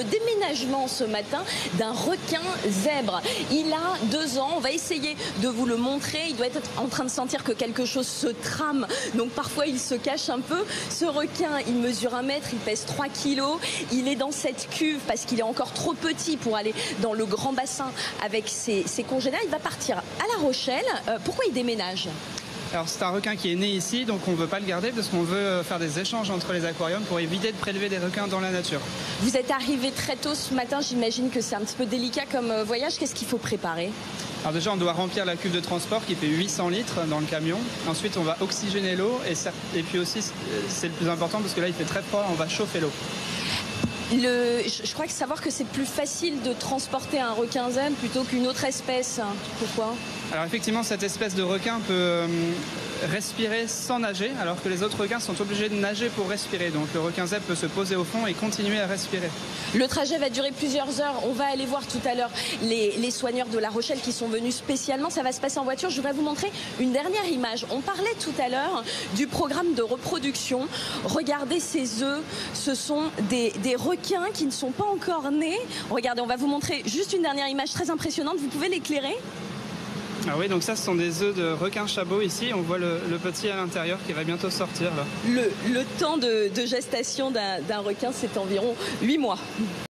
Le déménagement ce matin d'un requin zèbre. Il a 2 ans, on va essayer de vous le montrer. Il doit être en train de sentir que quelque chose se trame, donc parfois il se cache un peu. Ce requin, il mesure 1 mètre, il pèse 3 kilos. Il est dans cette cuve parce qu'il est encore trop petit pour aller dans le grand bassin avec ses congénères. Il va partir à La Rochelle. Pourquoi il déménage ? Alors c'est un requin qui est né ici, donc on ne veut pas le garder parce qu'on veut faire des échanges entre les aquariums pour éviter de prélever des requins dans la nature. Vous êtes arrivé très tôt ce matin, j'imagine que c'est un petit peu délicat comme voyage. Qu'est-ce qu'il faut préparer ? Alors déjà on doit remplir la cuve de transport qui fait 800 litres dans le camion. Ensuite on va oxygéner l'eau et puis aussi c'est le plus important parce que là il fait très froid, on va chauffer l'eau. Je crois que savoir que c'est plus facile de transporter un requin zèbre plutôt qu'une autre espèce. Pourquoi ? Alors effectivement, cette espèce de requin peut respirer sans nager, alors que les autres requins sont obligés de nager pour respirer. Donc le requin zèbre peut se poser au fond et continuer à respirer. Le trajet va durer plusieurs heures. On va aller voir tout à l'heure les soigneurs de La Rochelle qui sont venus spécialement. Ça va se passer en voiture. Je voudrais vous montrer une dernière image. On parlait tout à l'heure du programme de reproduction. Regardez ces œufs. Ce sont des requins qui ne sont pas encore nés. Regardez, on va vous montrer juste une dernière image très impressionnante. Vous pouvez l'éclairer ? Ah oui, donc ça ce sont des œufs de requin chabot ici. On voit le petit à l'intérieur qui va bientôt sortir. Là. Le temps de gestation d'un requin, c'est environ 8 mois.